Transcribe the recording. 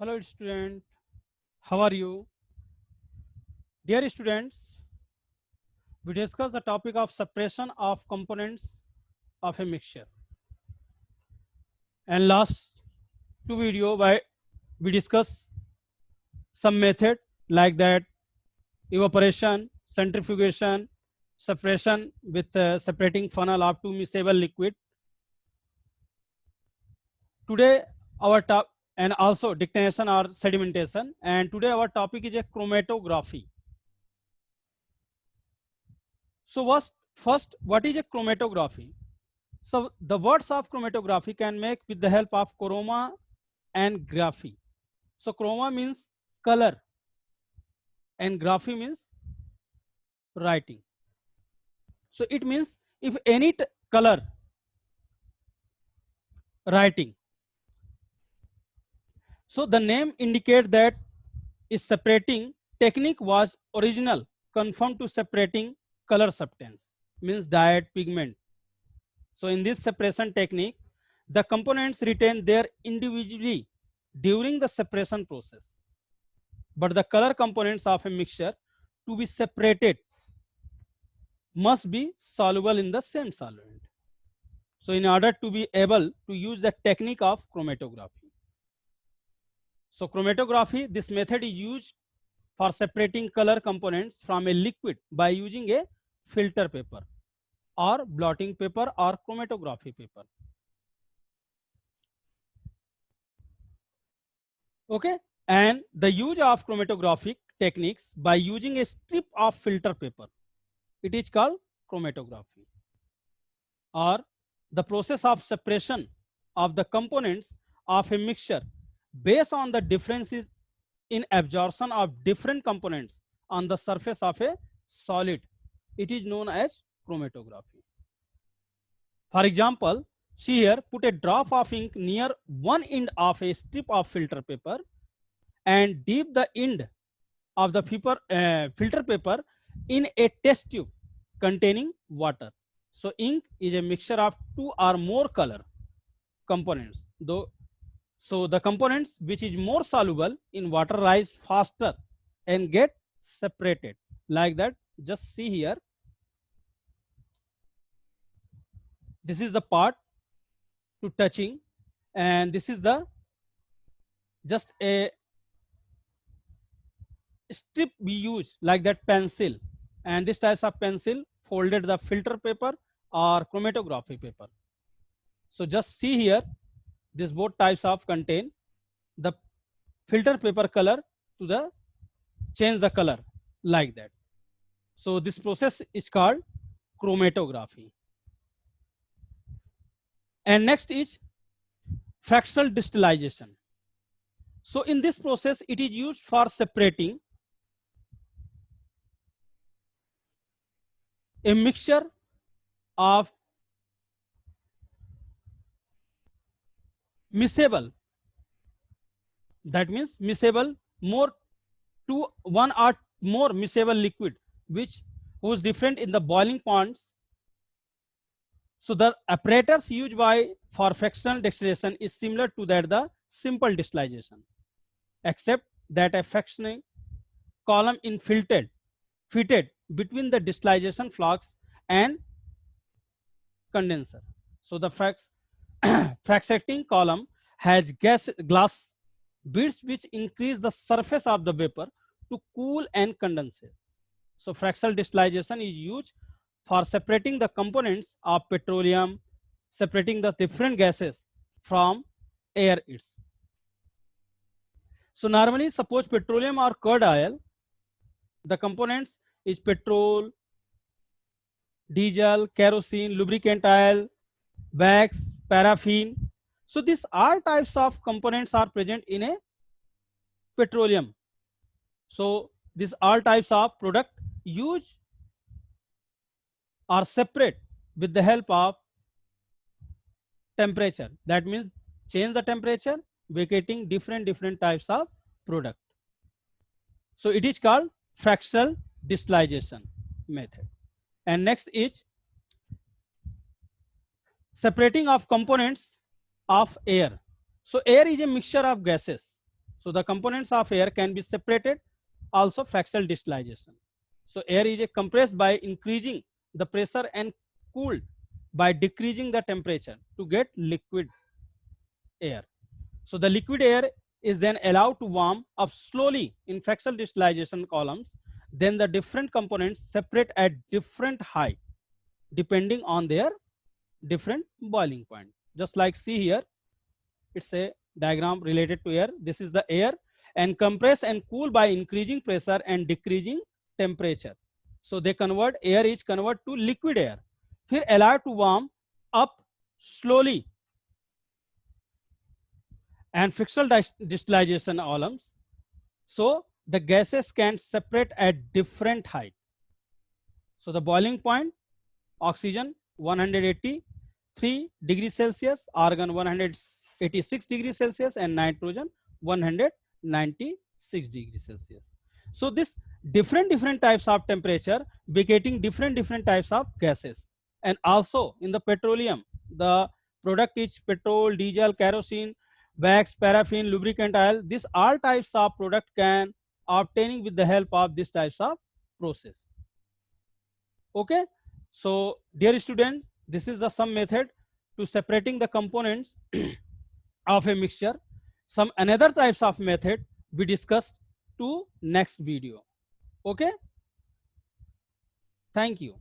Hello student, how are you? Dear students, we discuss the topic of separation of components of a mixture. And last two video we discuss some method like that evaporation, centrifugation, separation with separating funnel of two miscible liquid. Today our top and also declination or sedimentation, and today our topic is a chromatography. So first, what is a chromatography? So the words of chromatography can make with the help of chroma and graphy. So chroma means color and graphy means writing. So it means if any color writing. So the name indicates that is separating technique was original conformed to separating color substance means dyed pigment. So in this separation technique, the components retain their individually during the separation process. But the color components of a mixture to be separated must be soluble in the same solvent. So in order to be able to use the technique of chromatography. So chromatography, this method is used for separating color components from a liquid by using a filter paper or blotting paper or chromatography paper. Okay, and the use of chromatographic techniques by using a strip of filter paper, it is called chromatography, or the process of separation of the components of a mixture based on the differences in absorption of different components on the surface of a solid. It is known as chromatography. For example, see here, put a drop of ink near one end of a strip of filter paper and dip the end of the filter paper in a test tube containing water. So ink is a mixture of two or more color components. So the components which is more soluble in water rise faster and get separated like that. Just see here. This is the part to touching, and this is the just a strip we use like that pencil, and this types of pencil folded the filter paper or chromatography paper. So just see here, this both types of contain the filter paper color to the change the color like that. So this process is called chromatography. And next is fractional distillation. So in this process, it is used for separating a mixture of miscible, that means miscible more to one or more miscible liquid which was different in the boiling points. So the apparatus used by for fractional distillation is similar to that the simple distillation, except that a fractioning column in fitted between the distillation flask and condenser. So the fractionating column has glass beads which increase the surface of the vapor to cool and condense. So fractional distillation is used for separating the components of petroleum, separating the different gases from air itself. So normally suppose petroleum or crude oil, the components is petrol, diesel, kerosene, lubricant oil, wax, paraffin. So these all types of components are present in a petroleum. So these all types of product used are separate with the help of temperature. That means change the temperature, vacating different types of product. So it is called fractional distillation method. And next is separating of components of air. So air is a mixture of gases. So the components of air can be separated, also fractional distillation. So air is compressed by increasing the pressure and cooled by decreasing the temperature to get liquid air. So the liquid air is then allowed to warm up slowly in fractional distillation columns. Then the different components separate at different height depending on their different boiling point. Just like see here, it's a diagram related to air. This is the air, and compress and cool by increasing pressure and decreasing temperature. So they convert air is convert to liquid air. फिर allowed to warm up slowly and fractional distillation columns. So the gases can separate at different height. So the boiling point, oxygen 183 degrees Celsius, argon 186 degrees Celsius, and nitrogen 196 degrees Celsius. So this different types of temperature begetting different types of gases. And also in the petroleum, the product is petrol, diesel, kerosene, wax, paraffin, lubricant oil. These all types of product can obtaining with the help of these types of process. Okay, so dear student, this is the some method to separating the components of a mixture. Some another types of method we discussed to next video. Okay, thank you.